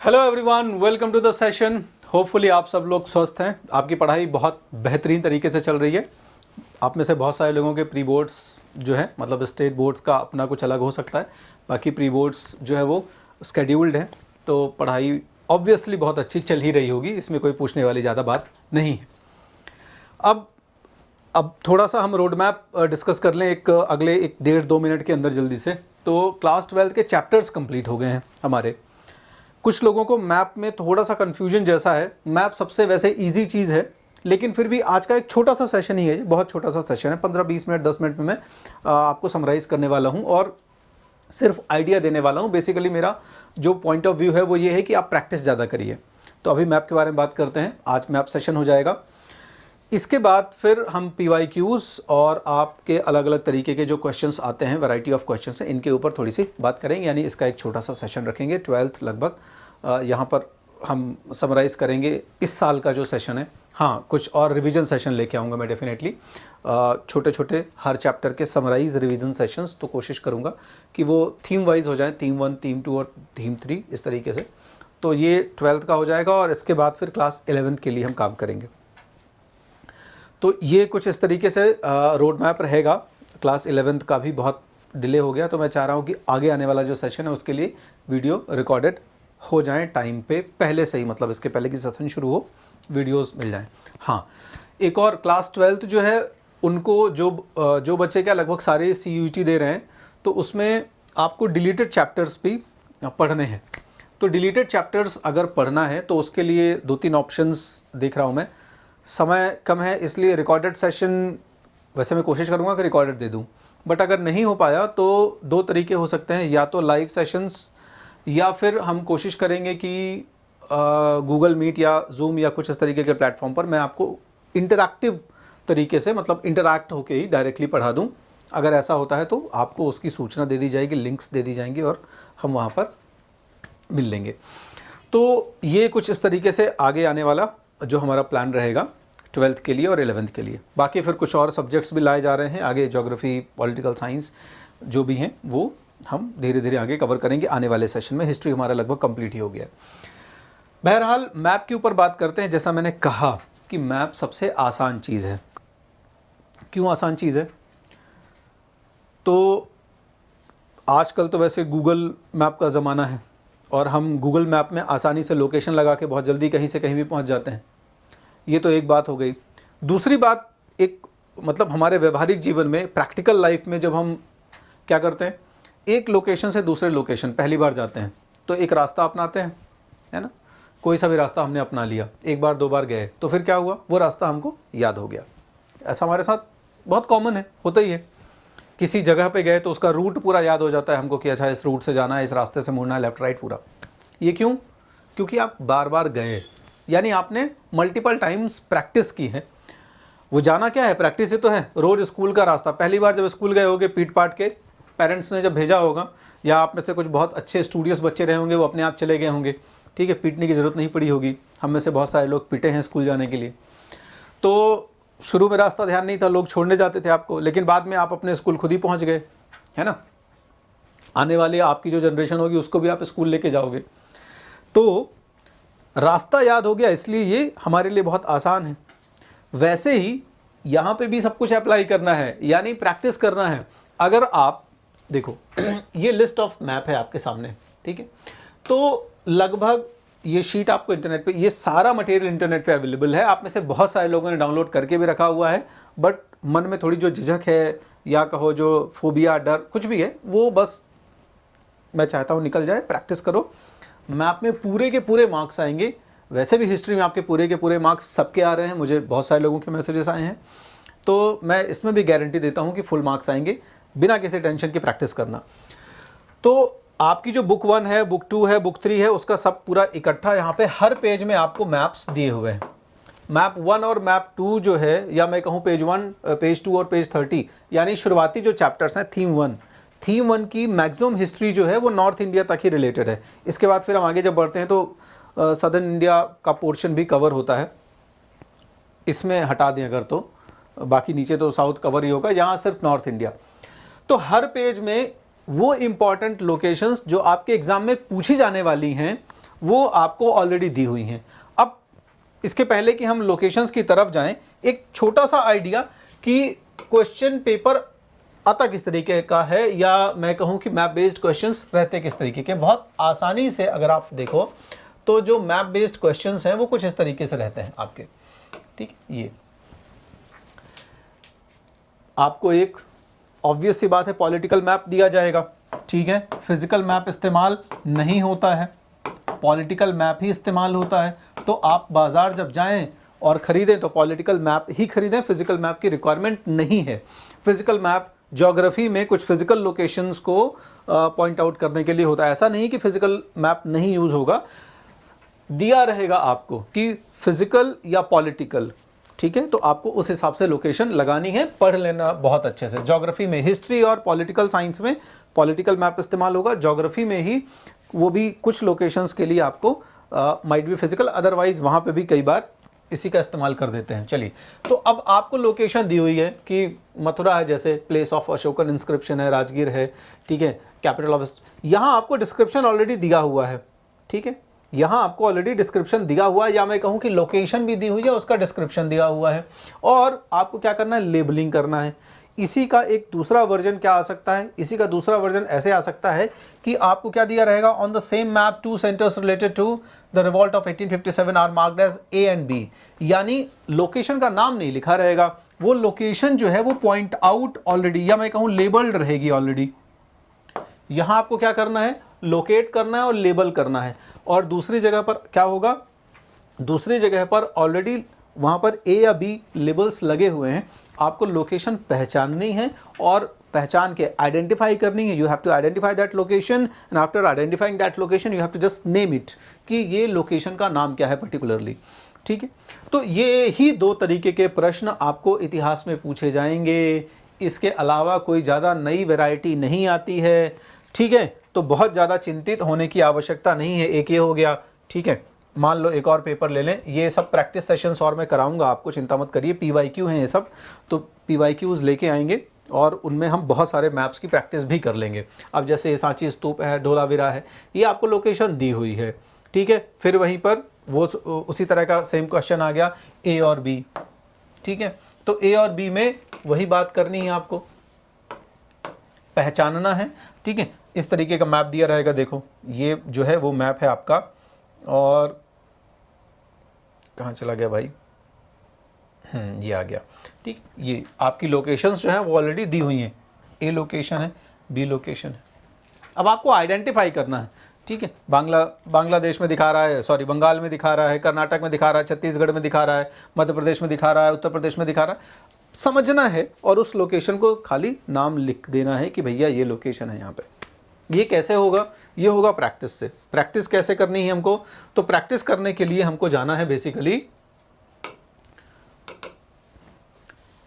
Hello everyone, welcome to the session. Hopefully आप सब लोग स्वस्थ हैं, आपकी पढ़ाई बहुत बेहतरीन तरीके से चल रही है। आप में से बहुत सारे लोगों के प्री बोर्ड्स जो है मतलब स्टेट बोर्ड्स का अपना कुछ अलग हो सकता है, बाकी प्री बोर्ड्स जो है वो स्केड्यूल्ड हैं, तो पढ़ाई ऑब्वियसली बहुत अच्छी चल ही रही होगी, इसमें कोई पूछने वाली ज़्यादा बात नहीं है। अब थोड़ा सा हम रोड मैप डिस्कस कर लें अगले 1-1.5-2 मिनट के अंदर जल्दी से। तो क्लास 12 के चैप्टर्स कंप्लीट हो गए हैं हमारे। कुछ लोगों को मैप में थोड़ा सा कन्फ्यूजन जैसा है। मैप सबसे वैसे इजी चीज़ है, लेकिन फिर भी आज का एक छोटा सा सेशन ही है, बहुत छोटा सा सेशन है, 15-20 मिनट 10 मिनट में मैं आपको समराइज करने वाला हूँ और सिर्फ आइडिया देने वाला हूँ। बेसिकली मेरा जो पॉइंट ऑफ व्यू है वो ये है कि आप प्रैक्टिस ज़्यादा करिए। तो अभी मैप के बारे में बात करते हैं, आज मैप सेशन हो जाएगा। इसके बाद फिर हम PYQs और आपके अलग अलग तरीके के जो क्वेश्चंस आते हैं, वैरायटी ऑफ क्वेश्चंस हैं, इनके ऊपर थोड़ी सी बात करेंगे, यानी इसका एक छोटा सा सेशन रखेंगे 12th लगभग। यहाँ पर हम समराइज़ करेंगे इस साल का जो सेशन है। हाँ, कुछ और रिवीजन सेशन लेके आऊँगा मैं डेफिनेटली, छोटे छोटे हर चैप्टर के समराइज रिवीजन सेशंस, तो कोशिश करूँगा कि वो थीम वाइज हो जाए, थीम 1, थीम 2 और थीम 3 इस तरीके से। तो ये 12th का हो जाएगा और इसके बाद फिर क्लास 11th के लिए हम काम करेंगे। तो ये कुछ इस तरीके से रोड मैप रहेगा। क्लास 11th का भी बहुत डिले हो गया, तो मैं चाह रहा हूँ कि आगे आने वाला जो सेशन है उसके लिए वीडियो रिकॉर्डेड हो जाए टाइम पे पहले से ही, मतलब इसके पहले की सेशन शुरू हो वीडियोस मिल जाएं। हाँ, एक और क्लास 12th जो है उनको जो बच्चे क्या लगभग सारे CUET दे रहे हैं, तो उसमें आपको डिलीटेड चैप्टर्स भी पढ़ने हैं। तो डिलीटेड चैप्टर्स अगर पढ़ना है तो उसके लिए 2-3 ऑप्शंस देख रहा हूँ मैं। समय कम है इसलिए रिकॉर्डेड सेशन वैसे मैं कोशिश करूँगा कि रिकॉर्डेड दे दूँ, बट अगर नहीं हो पाया तो 2 तरीके हो सकते हैं, या तो लाइव सेशंस या फिर हम कोशिश करेंगे कि गूगल मीट या जूम या कुछ इस तरीके के प्लेटफॉर्म पर मैं आपको इंटरैक्टिव तरीके से, मतलब इंटरैक्ट होके ही डायरेक्टली पढ़ा दूँ। अगर ऐसा होता है तो आपको उसकी सूचना दे दी जाएगी, लिंक्स दे दी जाएंगी और हम वहाँ पर मिल लेंगे। तो ये कुछ इस तरीके से आगे आने वाला जो हमारा प्लान रहेगा 12th के लिए और 11th के लिए। बाकी फिर कुछ और सब्जेक्ट्स भी लाए जा रहे हैं आगे, ज्योग्राफी, पॉलिटिकल साइंस जो भी हैं वो हम धीरे धीरे आगे कवर करेंगे आने वाले सेशन में। हिस्ट्री हमारा लगभग कंप्लीट ही हो गया है। बहरहाल मैप के ऊपर बात करते हैं। जैसा मैंने कहा कि मैप सबसे आसान चीज़ है। क्यों आसान चीज़ है? तो आजकल तो वैसे गूगल मैप का ज़माना है और हम गूगल मैप में आसानी से लोकेशन लगा के बहुत जल्दी कहीं से कहीं भी पहुंच जाते हैं। ये तो एक बात हो गई। दूसरी बात, एक मतलब हमारे व्यवहारिक जीवन में, प्रैक्टिकल लाइफ में जब हम क्या करते हैं, एक लोकेशन से दूसरे लोकेशन पहली बार जाते हैं तो एक रास्ता अपनाते हैं, है ना। कोई सा भी रास्ता हमने अपना लिया, 1 बार 2 बार गए तो फिर क्या हुआ, वो रास्ता हमको याद हो गया। ऐसा हमारे साथ बहुत कॉमन है, होता ही है। किसी जगह पे गए तो उसका रूट पूरा याद हो जाता है हमको कि अच्छा इस रूट से जाना है, इस रास्ते से मुड़ना है, लेफ्ट राइट पूरा। ये क्यों? क्योंकि आप बार बार गए, यानी आपने मल्टीपल टाइम्स प्रैक्टिस की है। वो जाना क्या है, प्रैक्टिस ही तो है। रोज़ स्कूल का रास्ता, पहली बार जब स्कूल गए होगे पीट पाट के, पेरेंट्स ने जब भेजा होगा, या आप में से कुछ बहुत अच्छे स्टूडियस बच्चे रहे होंगे, वो अपने आप चले गए होंगे, ठीक है, पीटने की ज़रूरत नहीं पड़ी होगी। हम में से बहुत सारे लोग पीटे हैं स्कूल जाने के लिए। तो शुरू में रास्ता ध्यान नहीं था, लोग छोड़ने जाते थे आपको, लेकिन बाद में आप अपने स्कूल खुद ही पहुंच गए, है ना। आने वाली आपकी जो जनरेशन होगी उसको भी आप स्कूल लेके जाओगे। तो रास्ता याद हो गया, इसलिए ये हमारे लिए बहुत आसान है। वैसे ही यहाँ पे भी सब कुछ अप्लाई करना है, यानी प्रैक्टिस करना है। अगर आप देखो ये लिस्ट ऑफ मैप है आपके सामने, ठीक है, तो लगभग ये शीट आपको इंटरनेट पे, ये सारा मटेरियल इंटरनेट पे अवेलेबल है। आप में से बहुत सारे लोगों ने डाउनलोड करके भी रखा हुआ है, बट मन में थोड़ी जो झिझक है या कहो जो फोबिया, डर कुछ भी है, वो बस मैं चाहता हूँ निकल जाए। प्रैक्टिस करो, मैप में पूरे के पूरे मार्क्स आएंगे। वैसे भी हिस्ट्री में आपके पूरे के पूरे मार्क्स सबके आ रहे हैं, मुझे बहुत सारे लोगों के मैसेजेस आए हैं, तो मैं इसमें भी गारंटी देता हूँ कि फुल मार्क्स आएंगे बिना किसी टेंशन की प्रैक्टिस करना। तो आपकी जो बुक 1 है, बुक 2 है, बुक 3 है, उसका सब पूरा इकट्ठा यहाँ पे हर पेज में आपको मैप्स दिए हुए हैं। मैप 1 और मैप 2 जो है, या मैं कहूँ पेज 1, पेज 2 और पेज 30, यानी शुरुआती जो चैप्टर्स हैं, थीम 1 की मैक्सिमम हिस्ट्री जो है वो नॉर्थ इंडिया तक ही रिलेटेड है। इसके बाद फिर हम आगे जब बढ़ते हैं तो सदर्न इंडिया का पोर्शन भी कवर होता है, इसमें हटा दें अगर तो, बाकी नीचे तो साउथ कवर ही होगा, यहाँ सिर्फ नॉर्थ इंडिया। तो हर पेज में वो इम्पॉर्टेंट लोकेशंस जो आपके एग्जाम में पूछी जाने वाली हैं वो आपको ऑलरेडी दी हुई हैं। अब इसके पहले कि हम लोकेशंस की तरफ जाएं, एक छोटा सा आइडिया कि क्वेश्चन पेपर आता किस तरीके का है, या मैं कहूं कि मैप बेस्ड क्वेश्चंस रहते किस तरीके के। बहुत आसानी से अगर आप देखो तो जो मैप बेस्ड क्वेश्चंस हैं वो कुछ इस तरीके से रहते हैं आपके। ठीक, ये आपको एक ऑब्वियस सी बात है, पॉलिटिकल मैप दिया जाएगा। ठीक है, फिजिकल मैप इस्तेमाल नहीं होता है, पॉलिटिकल मैप ही इस्तेमाल होता है। तो आप बाजार जब जाएं और ख़रीदें तो पॉलिटिकल मैप ही खरीदें, फिजिकल मैप की रिक्वायरमेंट नहीं है। फिजिकल मैप ज्योग्राफी में कुछ फिजिकल लोकेशंस को पॉइंट आउट करने के लिए होता है। ऐसा नहीं कि फिजिकल मैप नहीं यूज़ होगा, दिया रहेगा आपको कि फिजिकल या पॉलिटिकल। ठीक है, तो आपको उस हिसाब से लोकेशन लगानी है, पढ़ लेना बहुत अच्छे से। ज्योग्राफी में, हिस्ट्री और पॉलिटिकल साइंस में पॉलिटिकल मैप इस्तेमाल होगा, ज्योग्राफी में ही वो भी कुछ लोकेशंस के लिए आपको माइट बी फिजिकल, अदरवाइज वहाँ पे भी कई बार इसी का इस्तेमाल कर देते हैं। चलिए, तो अब आपको लोकेशन दी हुई है कि मथुरा है, जैसे प्लेस ऑफ अशोकन इंस्क्रिप्शन है, राजगीर है। ठीक है, कैपिटल ऑफ, यहाँ आपको डिस्क्रिप्शन ऑलरेडी दिया हुआ है। ठीक है, यहाँ आपको ऑलरेडी डिस्क्रिप्शन दिया हुआ है, या मैं कहूँ कि लोकेशन भी दी हुई है, उसका डिस्क्रिप्शन दिया हुआ है। और आपको क्या करना है, लेबलिंग करना है। इसी का एक दूसरा वर्जन क्या आ सकता है, इसी का दूसरा वर्जन ऐसे आ सकता है कि आपको क्या दिया रहेगा, on the same map two centres related to the revolt of 1857 are marked as A and B. यानी लोकेशन का नाम नहीं लिखा रहेगा, वो लोकेशन जो है वो पॉइंट आउट ऑलरेडी, या मैं कहूँ लेबल्ड रहेगी ऑलरेडी। यहाँ आपको क्या करना है, लोकेट करना है और लेबल करना है। और दूसरी जगह पर क्या होगा, दूसरी जगह पर ऑलरेडी वहाँ पर ए या बी लेबल्स लगे हुए हैं। आपको लोकेशन पहचाननी है और पहचान के आइडेंटिफाई करनी है। You have to identify that location and after identifying that location you have to just name it, कि ये लोकेशन का नाम क्या है पर्टिकुलरली। ठीक है, तो ये ही दो तरीके के प्रश्न आपको इतिहास में पूछे जाएंगे। इसके अलावा कोई ज़्यादा नई वैरायटी नहीं आती है। ठीक है, तो बहुत ज़्यादा चिंतित होने की आवश्यकता नहीं है। एक ये हो गया। ठीक है, मान लो एक और पेपर ले लें, ये सब प्रैक्टिस सेशंस और मैं कराऊंगा आपको, चिंता मत करिए। PYQ हैं ये सब, तो PYQs लेके आएंगे और उनमें हम बहुत सारे मैप्स की प्रैक्टिस भी कर लेंगे। अब जैसे ये सांची स्तूप है, धोलावीरा है, ये आपको लोकेशन दी हुई है। ठीक है, फिर वहीं पर वो उसी तरह का सेम क्वेश्चन आ गया A और B। ठीक है, तो A और B में वही बात करनी है, आपको पहचानना है। ठीक है, इस तरीके का मैप दिया रहेगा। देखो ये जो है वो मैप है आपका, और कहाँ चला गया भाई, ये आ गया। ठीक, ये आपकी लोकेशंस जो हैं वो ऑलरेडी दी हुई हैं। A लोकेशन है, B लोकेशन है। अब आपको आइडेंटिफाई करना है। ठीक है, बांग्लादेश में दिखा रहा है, सॉरी बंगाल में दिखा रहा है, कर्नाटक में दिखा रहा है, छत्तीसगढ़ में दिखा रहा है, मध्य प्रदेश में दिखा रहा है, उत्तर प्रदेश में दिखा रहा है। समझना है और उस लोकेशन को खाली नाम लिख देना है कि भैया ये लोकेशन है यहाँ पे। ये कैसे होगा, ये होगा प्रैक्टिस से। प्रैक्टिस कैसे करनी है हमको, तो प्रैक्टिस करने के लिए हमको जाना है बेसिकली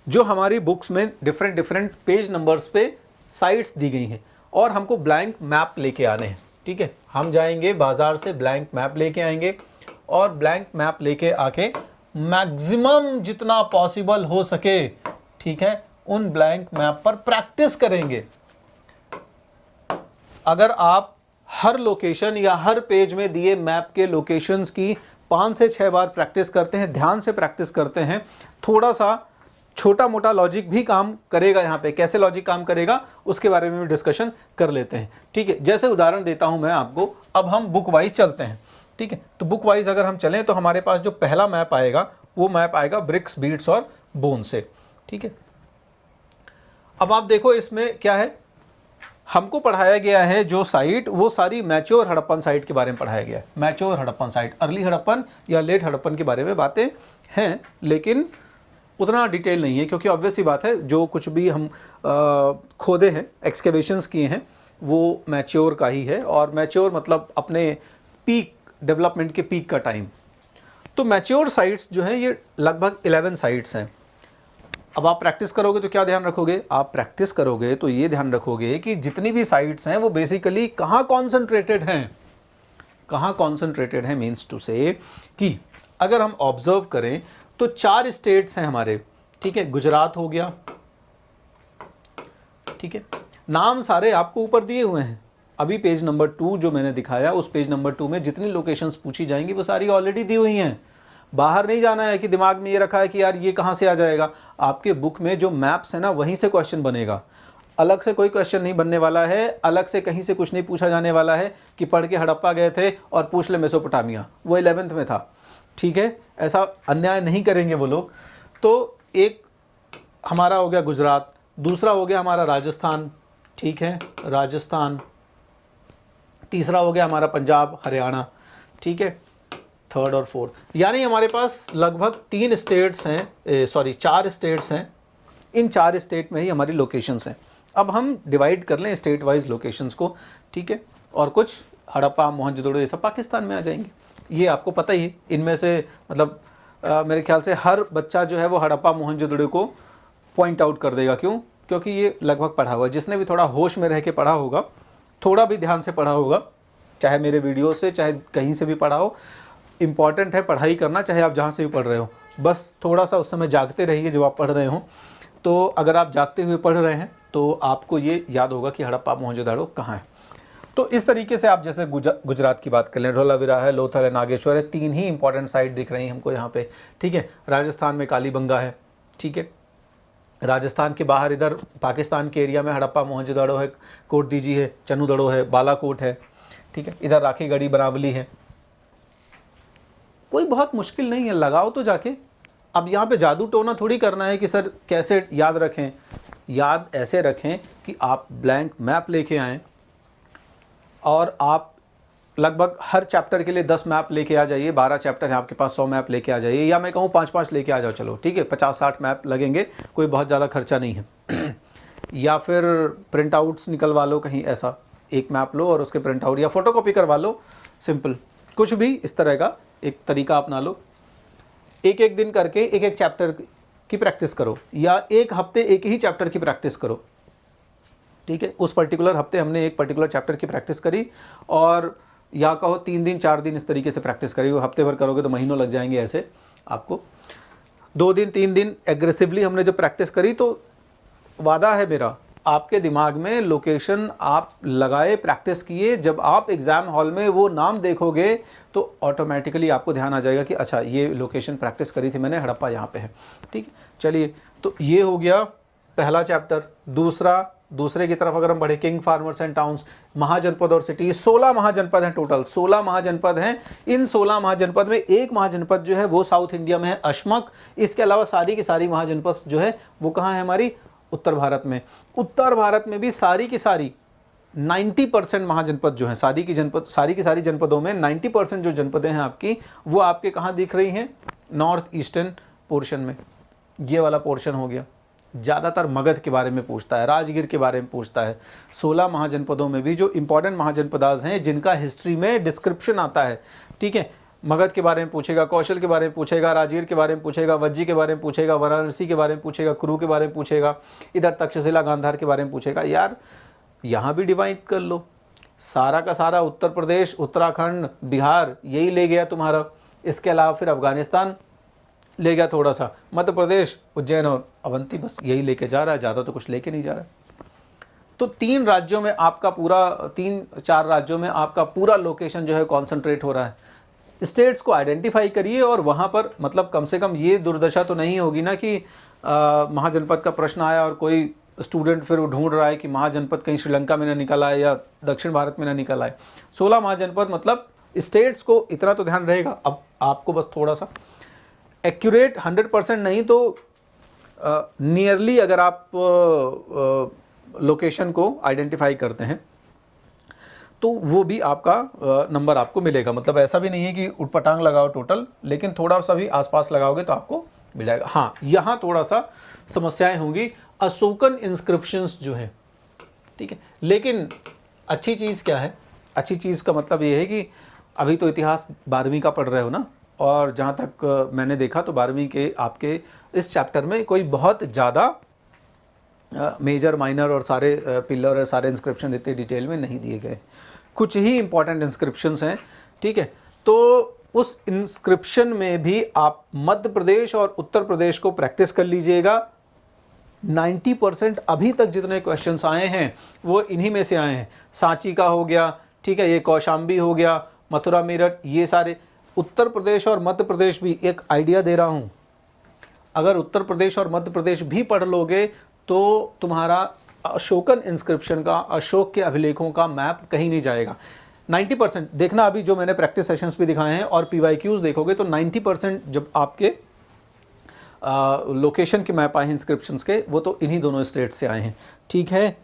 जो हमारी बुक्स में डिफरेंट पेज नंबर्स पे साइट्स दी गई हैं, और हमको ब्लैंक मैप लेके आने हैं। ठीक है, हम जाएंगे बाजार से, ब्लैंक मैप लेके आएंगे, और ब्लैंक मैप लेके आके मैक्सिमम जितना पॉसिबल हो सके, ठीक है, उन ब्लैंक मैप पर प्रैक्टिस करेंगे। अगर आप हर लोकेशन या हर पेज में दिए मैप के लोकेशंस की 5 से 6 बार प्रैक्टिस करते हैं, ध्यान से प्रैक्टिस करते हैं, थोड़ा सा छोटा मोटा लॉजिक भी काम करेगा। यहाँ पे कैसे लॉजिक काम करेगा उसके बारे में भी डिस्कशन कर लेते हैं। ठीक है, जैसे उदाहरण देता हूँ मैं आपको। अब हम बुक वाइज चलते हैं। ठीक है, तो बुक वाइज अगर हम चलें तो हमारे पास जो पहला मैप आएगा वो मैप आएगा ब्रिक्स, बीट्स और बोन से। ठीक है, अब आप देखो इसमें क्या है, हमको पढ़ाया गया है जो साइट, वो सारी मैच्योर हड़प्पन साइट के बारे में पढ़ाया गया है। Mature Harappan site, early Harappan या लेट हड़प्पन के बारे में बातें हैं, लेकिन उतना डिटेल नहीं है, क्योंकि ऑब्वियस सी बात है जो कुछ भी हम खोदे हैं, एक्सकेवेशंस किए हैं, वो मैच्योर का ही है। और मैच्योर मतलब अपने पीक डेवलपमेंट के पीक का टाइम। तो मैच्योर साइट्स जो हैं ये लगभग 11 साइट्स हैं। अब आप प्रैक्टिस करोगे तो क्या ध्यान रखोगे, आप प्रैक्टिस करोगे तो ये ध्यान रखोगे कि जितनी भी साइट्स हैं वो बेसिकली कहाँ कॉन्सेंट्रेटेड हैं। कहाँ कॉन्सेंट्रेटेड हैं मीन्स टू से कि अगर हम ऑब्जर्व करें तो 4 स्टेट्स हैं हमारे। ठीक है, गुजरात हो गया। ठीक है, नाम सारे आपको ऊपर दिए हुए हैं। अभी पेज नंबर 2 जो मैंने दिखाया, उस पेज नंबर 2 में जितनी लोकेशंस पूछी जाएंगी वो सारी ऑलरेडी दी हुई हैं। बाहर नहीं जाना है कि दिमाग में ये रखा है कि यार ये कहाँ से आ जाएगा। आपके बुक में जो मैप्स है ना, वहीं से क्वेश्चन बनेगा, अलग से कोई क्वेश्चन नहीं बनने वाला है, अलग से कहीं से कुछ नहीं पूछा जाने वाला है कि पढ़ के हड़प्पा गए थे और पूछ ले मेसोपोटामिया, वो 11th में था। ठीक है, ऐसा अन्याय नहीं करेंगे वो लोग। तो एक हमारा हो गया गुजरात, दूसरा हो गया हमारा राजस्थान, ठीक है, राजस्थान, तीसरा हो गया हमारा पंजाब, हरियाणा, ठीक है, थर्ड और फोर्थ, यानी हमारे पास लगभग 3 स्टेट्स हैं, 4 स्टेट्स हैं। इन 4 स्टेट में ही हमारी लोकेशंस हैं। अब हम डिवाइड कर लें स्टेट वाइज लोकेशंस को, ठीक है, और कुछ हड़प्पा, मोहनजोदड़ो ये सब पाकिस्तान में आ जाएंगे। ये आपको पता ही है, इनमें से मतलब मेरे ख्याल से हर बच्चा जो है वो हड़प्पा मोहनजोदड़ो को पॉइंट आउट कर देगा। क्यों? क्योंकि ये लगभग पढ़ा हुआ है। जिसने भी थोड़ा होश में रह के पढ़ा होगा, थोड़ा भी ध्यान से पढ़ा होगा, चाहे मेरे वीडियो से चाहे कहीं से भी पढ़ा हो, इम्पॉर्टेंट है पढ़ाई करना, चाहे आप जहाँ से भी पढ़ रहे हो। बस थोड़ा सा उस समय जागते रहिए जब आप पढ़ रहे हो। तो अगर आप जागते हुए पढ़ रहे हैं तो आपको ये याद होगा कि हड़प्पा मोहनजोदड़ो कहाँ है। तो इस तरीके से आप जैसे गुजरात की बात कर लें, धोलावीरा है, लोथल है, नागेश्वर है, 3 ही इंपॉर्टेंट साइट दिख रही हैं हमको यहाँ पे, ठीक है। राजस्थान में कालीबंगा है, ठीक है। राजस्थान के बाहर इधर पाकिस्तान के एरिया में हड़प्पा मोहनजोदड़ो है, कोट दीजी है, चन्नूदड़ो है, बालाकोट है, ठीक है। इधर राखीगढ़ी, बनावली है। कोई बहुत मुश्किल नहीं है, लगाओ तो जाके। अब यहाँ पे जादू टोना थोड़ी करना है कि सर कैसे याद रखें। याद ऐसे रखें कि आप ब्लैंक मैप लेके आएँ और आप लगभग हर चैप्टर के लिए 10 मैप लेके आ जाइए। 12 चैप्टर है आपके पास, 100 मैप लेके आ जाइए, या मैं कहूँ 5-5 लेके आ जाओ, चलो ठीक है, 50-60 मैप लगेंगे, कोई बहुत ज़्यादा खर्चा नहीं है। या फिर प्रिंट आउट्स निकलवा लो कहीं, ऐसा एक मैप लो और उसके प्रिंट आउट या फोटोकॉपी करवा लो, सिंपल, कुछ भी इस तरह का एक तरीका अपना लो। एक दिन करके एक चैप्टर की प्रैक्टिस करो, या एक हफ्ते एक ही चैप्टर की प्रैक्टिस करो, ठीक है। उस पर्टिकुलर हफ्ते हमने एक पर्टिकुलर चैप्टर की प्रैक्टिस करी, और या कहो 3 दिन 4 दिन इस तरीके से प्रैक्टिस करी। हफ्ते भर करोगे तो महीनों लग जाएंगे ऐसे आपको। 2 दिन 3 दिन एग्रेसिवली हमने जब प्रैक्टिस करी तो वादा है मेरा, आपके दिमाग में लोकेशन आप लगाए, प्रैक्टिस किए, जब आप एग्ज़ाम हॉल में वो नाम देखोगे तो ऑटोमेटिकली आपको ध्यान आ जाएगा कि अच्छा ये लोकेशन प्रैक्टिस करी थी मैंने, हड़प्पा यहाँ पे है, ठीक है। चलिए, तो ये हो गया पहला चैप्टर। दूसरे की तरफ अगर हम बढ़े, किंग फार्मर्स एंड टाउन्स, महाजनपद और सिटी, 16 महाजनपद हैं टोटल, 16 महाजनपद हैं। इन 16 महाजनपद में एक महाजनपद जो है वो साउथ इंडिया में है, अशमक। इसके अलावा सारी की सारी महाजनपद जो है वो कहाँ है हमारी, उत्तर भारत में। उत्तर भारत में भी सारी की सारी 90% महाजनपद जो है, सारी की सारी जनपदों में 90% जो जनपदें हैं आपकी, वो आपके कहाँ दिख रही हैं, नॉर्थ ईस्टर्न पोर्शन में। ये वाला पोर्शन हो गया। ज़्यादातर मगध के बारे में पूछता है, राजगीर के बारे में पूछता है। 16 महाजनपदों में भी जो इंपॉर्टेंट महाजनपदाज हैं जिनका हिस्ट्री में डिस्क्रिप्शन आता है, ठीक है, मगध के बारे में पूछेगा, कौशल के बारे में पूछेगा, राजगीर के बारे में पूछेगा, वज्जी के बारे में पूछेगा, वाराणसी के बारे में पूछेगा, कुरु के बारे में पूछेगा, इधर तक्षशिला गांधार के बारे में पूछेगा। यार यहाँ भी डिवाइड कर लो, सारा का सारा उत्तर प्रदेश, उत्तराखंड, बिहार यही ले गया तुम्हारा। इसके अलावा फिर अफगानिस्तान ले गया थोड़ा सा, मध्य प्रदेश, उज्जैन और अवंती, बस यही लेके जा रहा है, ज़्यादा तो कुछ लेके नहीं जा रहा है। तो 3 राज्यों में आपका पूरा, 3-4 राज्यों में आपका पूरा लोकेशन जो है कॉन्सेंट्रेट हो रहा है। स्टेट्स को आइडेंटिफाई करिए, और वहाँ पर मतलब कम से कम ये दुर्दशा तो नहीं होगी ना कि महाजनपद का प्रश्न आया और कोई स्टूडेंट फिर ढूंढ रहा है कि महाजनपद कहीं श्रीलंका में ना निकल आए या दक्षिण भारत में ना निकल आए। 16 महाजनपद मतलब स्टेट्स को इतना तो ध्यान रहेगा। अब आपको बस थोड़ा सा एक्यूरेट 100% नहीं तो नियरली अगर आप लोकेशन को आइडेंटिफाई करते हैं तो वो भी आपका नंबर आपको मिलेगा। मतलब ऐसा भी नहीं है कि उटपटांग लगाओ टोटल, लेकिन थोड़ा सा भी आसपास लगाओगे तो आपको मिल जाएगा। हाँ, यहाँ थोड़ा सा समस्याएं होंगी, अशोकन इंस्क्रिप्शंस जो है, ठीक है। लेकिन अच्छी चीज़ क्या है, अच्छी चीज़ का मतलब ये है कि अभी तो इतिहास 12वीं का पढ़ रहे हो ना, और जहाँ तक मैंने देखा तो 12वीं के आपके इस चैप्टर में कोई बहुत ज़्यादा मेजर माइनर और सारे पिलर और सारे इंस्क्रिप्शन इतने डिटेल में नहीं दिए गए, कुछ ही इंपॉर्टेंट इंस्क्रिप्शंस हैं, ठीक है। तो उस इंस्क्रिप्शन में भी आप मध्य प्रदेश और उत्तर प्रदेश को प्रैक्टिस कर लीजिएगा। 90% अभी तक जितने क्वेश्चंस आए हैं वो इन्हीं में से आए हैं। सांची का हो गया, ठीक है, ये कौशाम्बी हो गया, मथुरा मेरठ, ये सारे। उत्तर प्रदेश और मध्य प्रदेश भी, एक आइडिया दे रहा हूँ, अगर उत्तर प्रदेश और मध्य प्रदेश भी पढ़ लोगे तो तुम्हारा अशोकन इंस्क्रिप्शन का, अशोक के अभिलेखों का मैप कहीं नहीं जाएगा। 90% देखना, अभी जो मैंने प्रैक्टिस सेशंस भी दिखाए हैं और PYQs देखोगे तो 90% जब आपके लोकेशन के मैप आए हैं इंस्क्रिप्शंस के, वो तो इन्हीं दोनों स्टेट से आए हैं, ठीक है,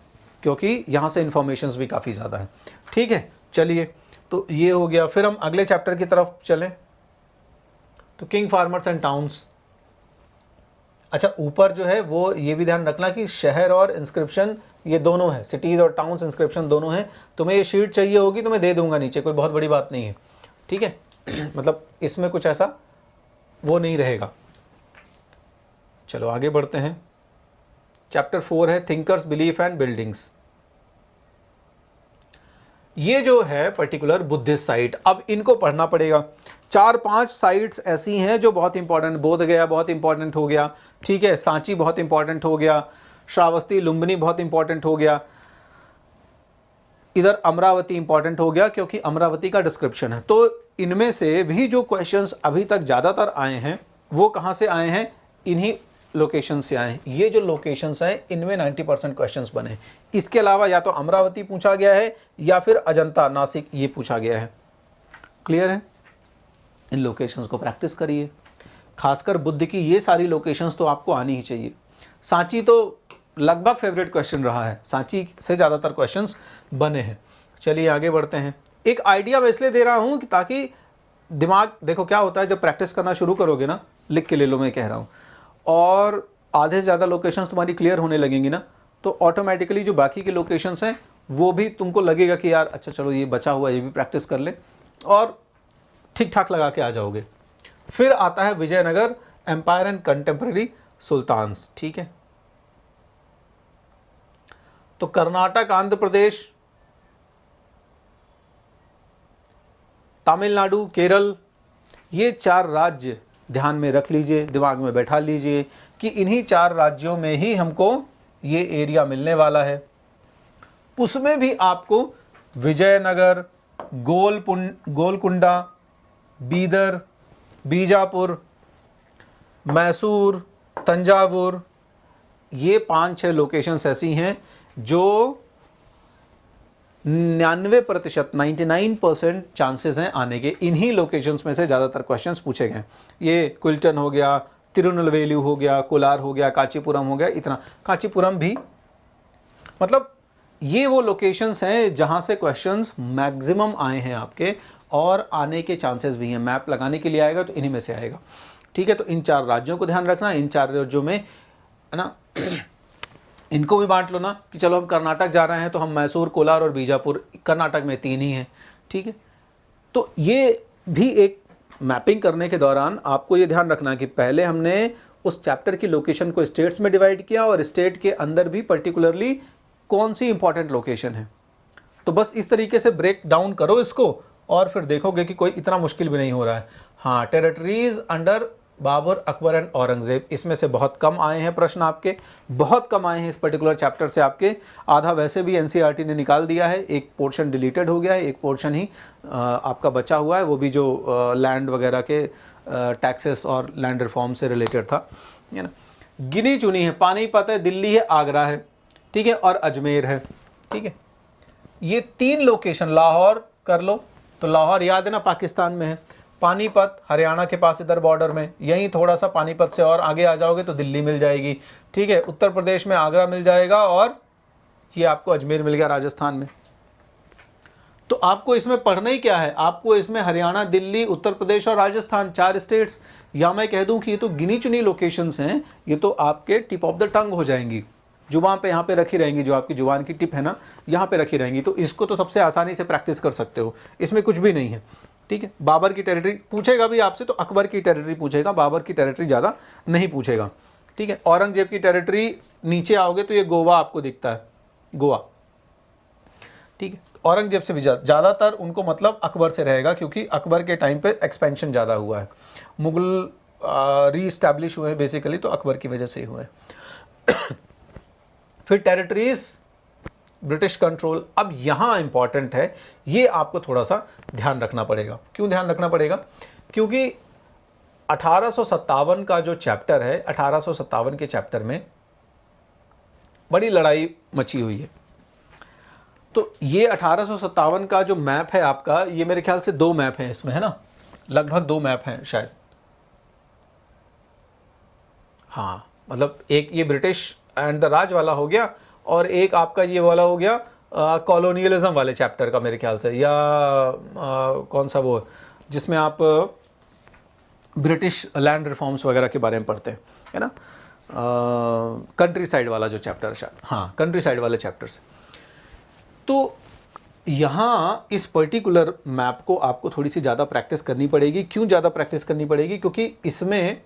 क्योंकि यहाँ से इन्फॉर्मेशंस भी काफ़ी ज़्यादा है, ठीक है। चलिए, तो ये हो गया। फिर हम अगले चैप्टर की तरफ चलें, तो किंग फार्मर्स एंड टाउन्स। अच्छा, ऊपर जो है वो ये भी ध्यान रखना कि शहर और इंस्क्रिप्शन ये दोनों है, सिटीज़ और टाउन्स इंस्क्रिप्शन दोनों हैं। तुम्हें ये शीट चाहिए होगी तो मैं दे दूंगा नीचे, कोई बहुत बड़ी बात नहीं है, ठीक है। मतलब इसमें कुछ ऐसा वो नहीं रहेगा। चलो आगे बढ़ते हैं। चैप्टर 4 है थिंकर्स, बिलीफ एंड बिल्डिंग्स। ये जो है पर्टिकुलर बुद्धिस्ट साइट, अब इनको पढ़ना पड़ेगा। 4-5 साइट्स ऐसी हैं जो बहुत इंपॉर्टेंट, बोध गया बहुत इंपॉर्टेंट हो गया, ठीक है, सांची बहुत इंपॉर्टेंट हो गया, श्रावस्ती लुम्बिनी बहुत इंपॉर्टेंट हो गया, इधर अमरावती इंपॉर्टेंट हो गया क्योंकि अमरावती का डिस्क्रिप्शन है। तो इनमें से भी जो क्वेश्चंस अभी तक ज़्यादातर आए हैं वो कहाँ से आए हैं, इन्हीं लोकेशन से आए हैं। ये जो लोकेशंस हैं इनमें 90% क्वेश्चंस बने हैं। इसके अलावा या तो अमरावती पूछा गया है या फिर अजंता, नासिक, ये पूछा गया है। क्लियर है? इन लोकेशंस को प्रैक्टिस करिए, खासकर बुद्ध की ये सारी लोकेशंस तो आपको आनी ही चाहिए। सांची तो लगभग फेवरेट क्वेश्चन रहा है, सांची से ज़्यादातर क्वेश्चंस बने हैं। चलिए आगे बढ़ते हैं। एक आइडिया मैं इसलिए दे रहा हूँ कि ताकि दिमाग, देखो क्या होता है जब प्रैक्टिस करना शुरू करोगे ना, लिख के ले लो मैं कह रहा हूँ, और आधे से ज़्यादा लोकेशंस तुम्हारी क्लियर होने लगेंगी ना, तो ऑटोमेटिकली जो बाकी के लोकेशंस हैं वो भी तुमको लगेगा कि यार अच्छा चलो ये बचा हुआ ये भी प्रैक्टिस कर ले, और ठीक ठाक लगा के आ जाओगे। फिर आता है Vijayanagar, empire and contemporary sultans, ठीक है। तो कर्नाटक, आंध्र प्रदेश, तमिलनाडु, केरल, ये 4 राज्य ध्यान में रख लीजिए, दिमाग में बैठा लीजिए कि इन्हीं 4 राज्यों में ही हमको ये एरिया मिलने वाला है। उसमें भी आपको विजयनगर, गोलकुंडा, बीदर, बीजापुर, मैसूर, तंजावुर, ये 5-6 लोकेशंस ऐसी हैं जो 99% चांसेस हैं आने के। इन्हीं लोकेशंस में से ज़्यादातर क्वेश्चंस पूछे गए। ये क्विल्टन हो गया, तिरुनेलवेली हो गया, कोलार हो गया, कांचीपुरम हो गया, इतना कांचीपुरम भी, मतलब ये वो लोकेशंस हैं जहां से क्वेश्चंस मैक्सिमम आए हैं आपके, और आने के चांसेस भी हैं। मैप लगाने के लिए आएगा तो इन्हीं में से आएगा, ठीक है। तो इन 4 राज्यों को ध्यान रखना, इन 4 राज्यों में है ना, इनको भी बांट लो ना कि चलो हम कर्नाटक जा रहे हैं तो हम मैसूर, कोलार और बीजापुर, कर्नाटक में 3 ही हैं, ठीक है। तो ये भी एक मैपिंग करने के दौरान आपको ये ध्यान रखना कि पहले हमने उस चैप्टर की लोकेशन को स्टेट्स में डिवाइड किया और स्टेट के अंदर भी पर्टिकुलरली कौन सी इंपॉर्टेंट लोकेशन है। तो बस इस तरीके से ब्रेक डाउन करो इसको और फिर देखोगे कि कोई इतना मुश्किल भी नहीं हो रहा है। हाँ, territories under Babur, Akbar and Aurangzeb, इसमें से बहुत कम आए हैं प्रश्न, आपके बहुत कम आए हैं इस पर्टिकुलर चैप्टर से। आपके आधा वैसे भी एनसीईआरटी ने निकाल दिया है, एक पोर्शन डिलीटेड हो गया है, एक पोर्शन ही आपका बचा हुआ है, वो भी जो लैंड वगैरह के टैक्सेस और लैंड रिफॉर्म से रिलेटेड था, है ना। गिनी चुनी है, पानीपत है, दिल्ली है, आगरा है, ठीक है, और अजमेर है, ठीक है। ये 3 लोकेशन, लाहौर कर लो, तो लाहौर याद है ना पाकिस्तान में है, पानीपत हरियाणा के पास इधर बॉर्डर में, यहीं थोड़ा सा पानीपत से और आगे आ जाओगे तो दिल्ली मिल जाएगी, ठीक है। उत्तर प्रदेश में आगरा मिल जाएगा और ये आपको अजमेर मिल गया राजस्थान में। तो आपको इसमें पढ़ना ही क्या है, आपको इसमें हरियाणा, दिल्ली, उत्तर प्रदेश और राजस्थान 4 स्टेट्स, या मैं कह दूं कि ये तो गिनी चुनी लोकेशंस हैं, ये तो आपके टिप ऑफ द टंग हो जाएंगी, जुबान पे यहाँ पे रखी रहेंगी, जो आपकी जुबान की टिप है ना यहाँ पे रखी रहेंगी। तो इसको तो सबसे आसानी से प्रैक्टिस कर सकते हो, इसमें कुछ भी नहीं है, ठीक है। बाबर की टेरिटरी पूछेगा भी आपसे तो अकबर की टेरिटरी पूछेगा, बाबर की टेरिटरी ज़्यादा नहीं पूछेगा, ठीक है। औरंगजेब की टेरिटरी नीचे आओगे तो ये गोवा आपको दिखता है, गोवा, ठीक है। औरंगजेब से भी ज़्यादातर उनको मतलब अकबर से रहेगा, क्योंकि अकबर के टाइम पे एक्सपेंशन ज़्यादा हुआ है, मुगल री इस्टेब्लिश हुए हैं बेसिकली, तो अकबर की वजह से ही हुए हैं। फिर टेरिटरीज ब्रिटिश कंट्रोल। अब यहाँ इंपॉर्टेंट है, ये आपको थोड़ा सा ध्यान रखना पड़ेगा। क्यों ध्यान रखना पड़ेगा? क्योंकि 1857 का जो चैप्टर है, 1857 के चैप्टर में बड़ी लड़ाई मची हुई है। तो ये 1857 का जो मैप है आपका, ये मेरे ख्याल से 2 मैप हैं इसमें, है ना, लगभग 2 मैप हैं शायद। हाँ, मतलब एक ये ब्रिटिश एंड द राज वाला हो गया, और एक आपका ये वाला हो गया कॉलोनियलिज्म वाले चैप्टर का मेरे ख्याल से, या कौन सा वो जिसमें आप ब्रिटिश लैंड रिफॉर्म्स वगैरह के बारे में पढ़ते हैं, है ना, कंट्री साइड वाला जो चैप्टर है शायद, हाँ कंट्री साइड वाले चैप्टर से। तो यहाँ इस पर्टिकुलर मैप को आपको थोड़ी सी ज़्यादा प्रैक्टिस करनी पड़ेगी। क्यों ज़्यादा प्रैक्टिस करनी पड़ेगी? क्योंकि इसमें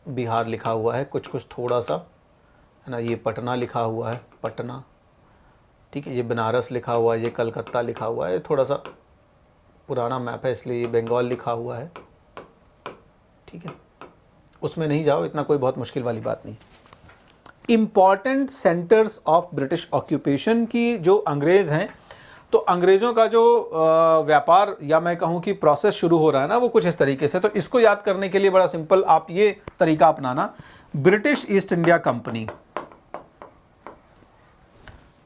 बिहार लिखा हुआ है कुछ कुछ थोड़ा सा, है ना, ये पटना लिखा हुआ है, पटना, ठीक है, ये बनारस लिखा हुआ है, ये कलकत्ता लिखा हुआ है, थोड़ा सा पुराना मैप है इसलिए ये बंगाल लिखा हुआ है, ठीक है, उसमें नहीं जाओ, इतना कोई बहुत मुश्किल वाली बात नहीं। Important centres of British occupation की जो अंग्रेज़ हैं, तो अंग्रेज़ों का जो व्यापार या मैं कहूँ कि प्रोसेस शुरू हो रहा है ना, वो कुछ इस तरीके से। तो इसको याद करने के लिए बड़ा सिंपल आप ये तरीका अपनाना, ब्रिटिश ईस्ट इंडिया कंपनी,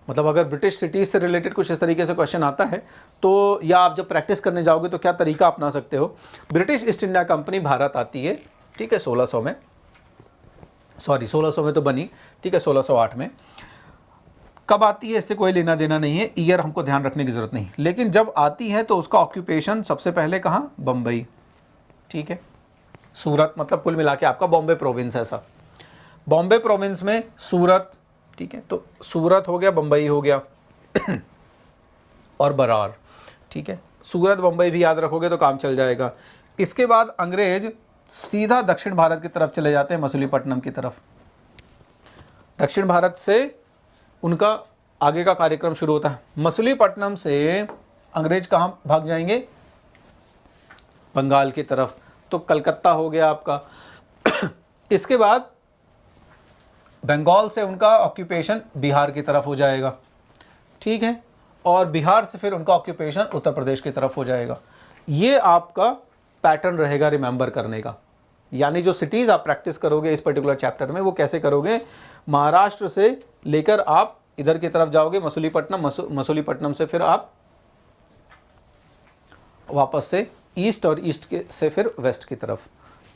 मतलब अगर ब्रिटिश सिटीज से रिलेटेड कुछ इस तरीके से क्वेश्चन आता है तो, या आप जब प्रैक्टिस करने जाओगे तो क्या तरीका अपना सकते हो। British east India company Bharat आती है, ठीक है, 1600 में, सॉरी 1600 में तो बनी, ठीक है, 1608 में। कब आती है इससे कोई लेना देना नहीं है, ईयर हमको ध्यान रखने की ज़रूरत नहीं, लेकिन जब आती है तो उसका ऑक्यूपेशन सबसे पहले कहाँ? बम्बई, ठीक है, सूरत, मतलब कुल मिला के आपका बॉम्बे प्रोविंस है ऐसा। बॉम्बे प्रोविंस में सूरत, ठीक है, तो सूरत हो गया, बम्बई हो गया और बरार, ठीक है, सूरत बम्बई भी याद रखोगे तो काम चल जाएगा। इसके बाद अंग्रेज सीधा दक्षिण भारत की तरफ चले जाते हैं, मसूलीपट्टनम की तरफ। दक्षिण भारत से उनका आगे का कार्यक्रम शुरू होता है। मसूलीपट्टनम से अंग्रेज कहाँ भाग जाएंगे? बंगाल की तरफ, तो कलकत्ता हो गया आपका। इसके बाद बंगाल से उनका ऑक्यूपेशन बिहार की तरफ हो जाएगा, ठीक है, और बिहार से फिर उनका ऑक्यूपेशन उत्तर प्रदेश की तरफ हो जाएगा। ये आपका पैटर्न रहेगा रिमेंबर करने का। यानी जो सिटीज़ आप प्रैक्टिस करोगे इस पर्टिकुलर चैप्टर में, वो कैसे करोगे? महाराष्ट्र से लेकर आप इधर की तरफ जाओगे मसूलीपट्टनम, मसूलीपट्टनम से फिर आप वापस से ईस्ट, और ईस्ट के से फिर वेस्ट की तरफ,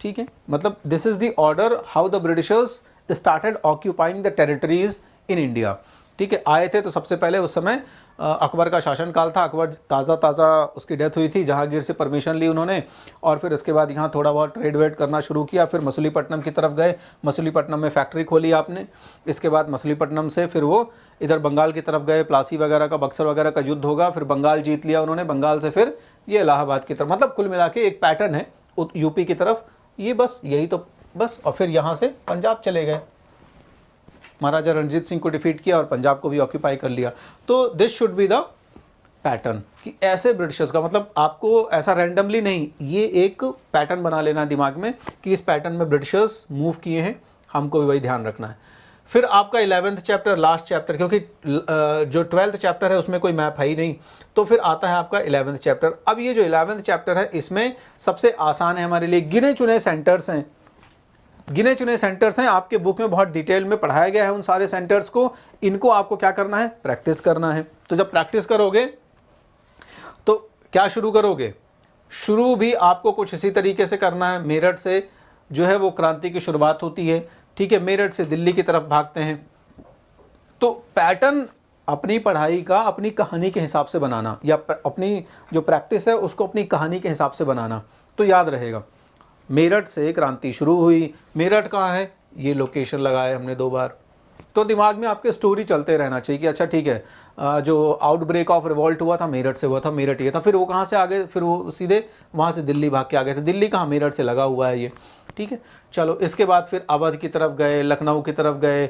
ठीक है। मतलब this is the order how the Britishers started occupying the territories in India, ठीक है। आए थे तो सबसे पहले उस समय अकबर का शासनकाल था, अकबर ताज़ा उसकी डेथ हुई थी, जहांगीर से परमिशन ली उन्होंने, और फिर इसके बाद यहाँ थोड़ा बहुत ट्रेड वेड करना शुरू किया। फिर मसूलीपट्टनम की तरफ गए, मसूलीपट्टनम में फैक्ट्री खोली आपने। इसके बाद मसूलीपट्टनम से फिर वो इधर बंगाल की तरफ गए, प्लासी वगैरह का, बक्सर वगैरह का युद्ध होगा, फिर बंगाल जीत लिया उन्होंने, बंगाल से फिर ये इलाहाबाद की तरफ। मतलब कुल मिला के एक पैटर्न है यूपी की तरफ, ये बस यही तो बस, और फिर यहाँ से पंजाब चले गए, महाराजा रणजीत सिंह को डिफीट किया और पंजाब को भी ऑक्यूपाई कर लिया। तो this should be the pattern कि ऐसे ब्रिटिशर्स का, मतलब आपको ऐसा रैंडमली नहीं, ये एक पैटर्न बना लेना दिमाग में कि इस पैटर्न में ब्रिटिशर्स मूव किए हैं, हमको भी वही ध्यान रखना है। फिर आपका 11th चैप्टर, लास्ट चैप्टर, क्योंकि जो 12th चैप्टर है उसमें कोई मैप है ही नहीं, तो फिर आता है आपका 11th चैप्टर। अब ये जो 11th चैप्टर है इसमें सबसे आसान है हमारे लिए, गिने चुने सेंटर्स हैं, गिने चुने सेंटर्स हैं, आपके बुक में बहुत डिटेल में पढ़ाया गया है उन सारे सेंटर्स को। इनको आपको क्या करना है? प्रैक्टिस करना है। तो जब प्रैक्टिस करोगे तो क्या शुरू करोगे? शुरू भी आपको कुछ इसी तरीके से करना है। मेरठ से जो है वो क्रांति की शुरुआत होती है, ठीक है, मेरठ से दिल्ली की तरफ भागते हैं। तो पैटर्न अपनी पढ़ाई का अपनी कहानी के हिसाब से बनाना, या अपनी जो प्रैक्टिस है उसको अपनी कहानी के हिसाब से बनाना, तो याद रहेगा। मेरठ से क्रांति शुरू हुई, मेरठ कहाँ है, ये लोकेशन लगाए हमने 2 बार, तो दिमाग में आपके स्टोरी चलते रहना चाहिए कि अच्छा ठीक है, जो आउटब्रेक ऑफ रिवॉल्ट हुआ था मेरठ से हुआ था, मेरठ ये था, फिर वो कहाँ से आ गए, फिर वो सीधे वहाँ से दिल्ली भाग के आ गए थे। दिल्ली कहाँ? मेरठ से लगा हुआ है ये, ठीक है। चलो इसके बाद फिर अवध की तरफ गए, लखनऊ की तरफ गए,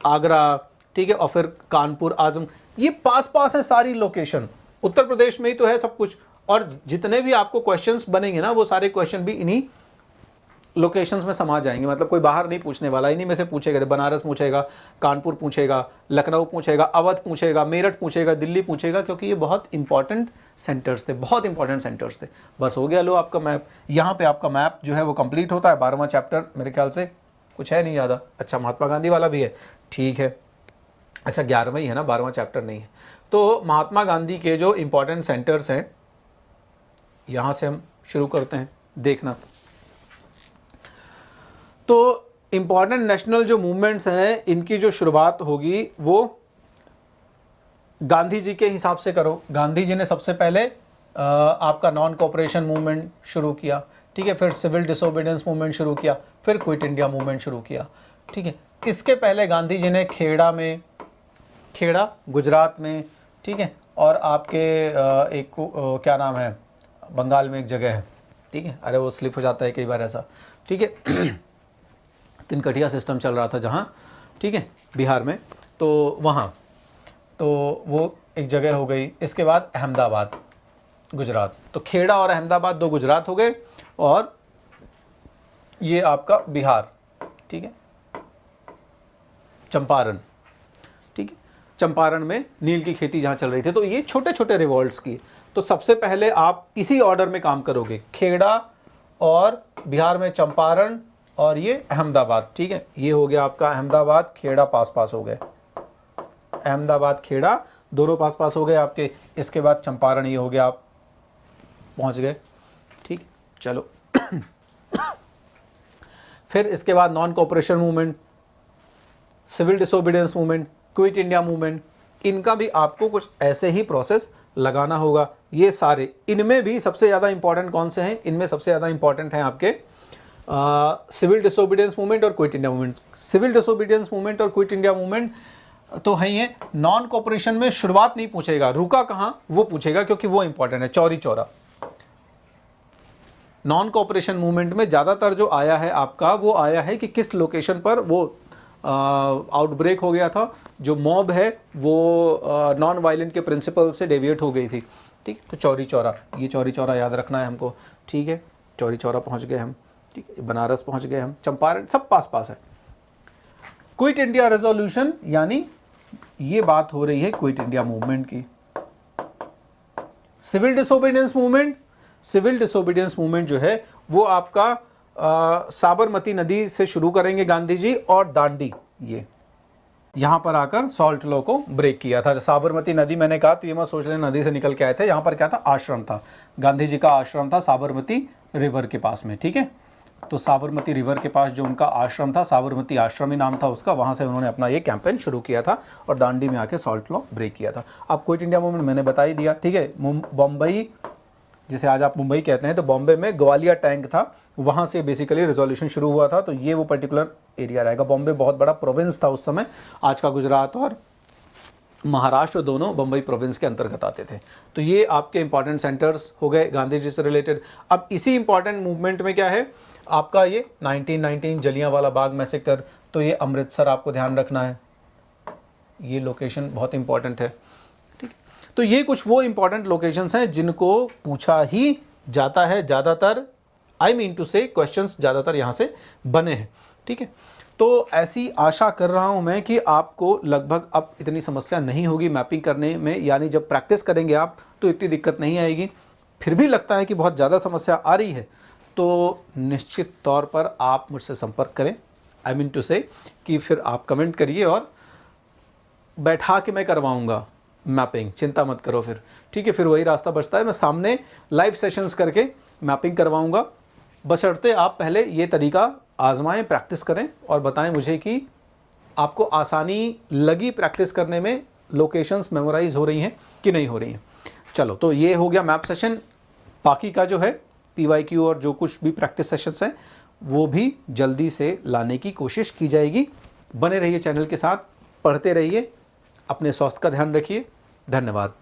आगरा, ठीक है, और फिर कानपुर, आजम, ये पास पास है सारी लोकेशन, उत्तर प्रदेश में ही तो है सब कुछ। और जितने भी आपको क्वेश्चंस बनेंगे ना, वो सारे क्वेश्चन भी इन्हीं लोकेशंस में समा जाएंगे, मतलब कोई बाहर नहीं पूछने वाला, इन्हीं में से पूछेगा। बनारस पूछेगा, कानपुर पूछेगा, लखनऊ पूछेगा, अवध पूछेगा, मेरठ पूछेगा, दिल्ली पूछेगा, क्योंकि ये बहुत इंपॉर्टेंट सेंटर्स थे, बहुत इंपॉर्टेंट सेंटर्स थे। बस हो गया, लो आपका मैप। यहाँ पे आपका मैप जो है वो कंप्लीट होता है। 12वां चैप्टर मेरे ख्याल से कुछ है नहीं ज़्यादा। अच्छा, महात्मा गांधी वाला भी है, ठीक है। अच्छा, 11वां ही है ना, 12वां चैप्टर नहीं है। तो महात्मा गांधी के जो इंपॉर्टेंट सेंटर्स हैं, यहाँ से हम शुरू करते हैं देखना। तो इंपॉर्टेंट नेशनल जो मूवमेंट्स हैं, इनकी जो शुरुआत होगी वो गांधी जी के हिसाब से करो। गांधी जी ने सबसे पहले आपका नॉन कोऑपरेशन मूवमेंट शुरू किया, ठीक है। फिर सिविल डिसोबीडियंस मूवमेंट शुरू किया, फिर क्विट इंडिया मूवमेंट शुरू किया, ठीक है। इसके पहले गांधी जी ने खेड़ा गुजरात में, ठीक है, और आपके एक क्या नाम है, बंगाल में एक जगह है, ठीक है। अरे वो स्लिप हो जाता है कई बार ऐसा, ठीक है। तिनकटिया सिस्टम चल रहा था जहाँ, ठीक है, बिहार में, तो वहाँ, तो वो एक जगह हो गई। इसके बाद अहमदाबाद गुजरात, तो खेड़ा और अहमदाबाद 2 गुजरात हो गए, और ये आपका बिहार, ठीक है, चंपारण, ठीक है। चंपारण में नील की खेती जहाँ चल रही थी। तो ये छोटे छोटे रिवॉल्ट्स की। तो सबसे पहले आप इसी ऑर्डर में काम करोगे, खेड़ा और बिहार में चंपारण और ये अहमदाबाद, ठीक है। ये हो गया आपका अहमदाबाद खेड़ा, पास पास हो गए। अहमदाबाद खेड़ा दोनों पास पास हो गए आपके। इसके बाद चंपारण, ये हो गया, आप पहुंच गए, ठीक। चलो फिर इसके बाद non cooperation movement, civil disobedience movement, quit India movement, इनका भी आपको कुछ ऐसे ही प्रोसेस लगाना होगा। ये सारे, इनमें भी सबसे ज़्यादा इंपॉर्टेंट कौन से हैं? इनमें सबसे ज़्यादा इंपॉर्टेंट हैं आपके सिविल डिसोबीडियंस मूवमेंट और quit India movement. Civil disobedience movement और क्विट इंडिया मूवमेंट तो है ही है। नॉन कोऑपरेशन में शुरुआत नहीं पूछेगा, रुका कहाँ वो पूछेगा, क्योंकि वो इंपॉर्टेंट है, Chauri Chaura. Non cooperation movement में ज़्यादातर जो आया है आपका, वो आया है कि किस लोकेशन पर वो आउटब्रेक हो गया था, जो मॉब है वो नॉन वायलेंट के प्रिंसिपल से डेविएट हो गई थी, ठीक। तो चौरी चौरा, ये चौरी चौरा याद रखना है हमको, ठीक है। चौरी चौरा पहुंच गए हम, ठीक है। बनारस पहुंच गए हम, चंपारण, सब पास पास है। क्विट इंडिया रेजोल्यूशन, यानी ये बात हो रही है क्विट इंडिया मूवमेंट की। Civil disobedience movement, civil disobedience movement जो है वो आपका साबरमती नदी से शुरू करेंगे गांधी जी, और दांडी, ये यहाँ पर आकर सॉल्ट लॉ को ब्रेक किया था। साबरमती नदी मैंने कहा तो ये मत सोच लेना नदी से निकल के आए थे। यहाँ पर क्या था, आश्रम था, गांधी जी का आश्रम था साबरमती रिवर के पास में, ठीक है। तो साबरमती रिवर के पास जो उनका आश्रम था, साबरमती आश्रम ही नाम था उसका, वहाँ से उन्होंने अपना ये कैंपेन शुरू किया था और दांडी में आके सॉल्ट लॉ ब्रेक किया था। अब क्विट इंडिया मूवमेंट मैंने बता ही दिया, ठीक है। बम्बई, जिसे आज आप मुंबई कहते हैं, तो बॉम्बे में ग्वालियर टैंक था, वहाँ से बेसिकली रेजोल्यूशन शुरू हुआ था। तो ये वो पर्टिकुलर एरिया रहेगा। बॉम्बे बहुत बड़ा प्रोविंस था उस समय, आज का गुजरात और महाराष्ट्र दोनों बम्बई प्रोविंस के अंतर्गत आते थे। तो ये आपके इंपॉर्टेंट सेंटर्स हो गए गांधी जी से रिलेटेड। अब इसी इंपॉर्टेंट मूवमेंट में क्या है आपका, ये 1919 जलियांवाला बाग मैसेकर, तो ये अमृतसर आपको ध्यान रखना है, ये लोकेशन बहुत इंपॉर्टेंट है, ठीक। तो ये कुछ वो इंपॉर्टेंट लोकेशंस हैं जिनको पूछा ही जाता है ज़्यादातर, आई मीन टू से क्वेश्चंस ज़्यादातर यहाँ से बने हैं, ठीक है। तो ऐसी आशा कर रहा हूँ मैं कि आपको लगभग अब इतनी समस्या नहीं होगी मैपिंग करने में, यानी जब प्रैक्टिस करेंगे आप तो इतनी दिक्कत नहीं आएगी। फिर भी लगता है कि बहुत ज़्यादा समस्या आ रही है तो निश्चित तौर पर आप मुझसे संपर्क करें, आई मीन टू से कि फिर आप कमेंट करिए और बैठा के मैं करवाऊँगा मैपिंग, चिंता मत करो फिर, ठीक है। फिर वही रास्ता बचता है, मैं सामने लाइव सेशंस करके मैपिंग करवाऊँगा, बशर्ते आप पहले ये तरीका आजमाएं, प्रैक्टिस करें और बताएं मुझे कि आपको आसानी लगी प्रैक्टिस करने में, लोकेशंस मेमोराइज हो रही हैं कि नहीं हो रही हैं। चलो, तो ये हो गया मैप सेशन। बाकी का जो है PYQ और जो कुछ भी प्रैक्टिस सेशंस हैं वो भी जल्दी से लाने की कोशिश की जाएगी। बने रहिए चैनल के साथ, पढ़ते रहिए, अपने स्वास्थ्य का ध्यान रखिए। धन्यवाद।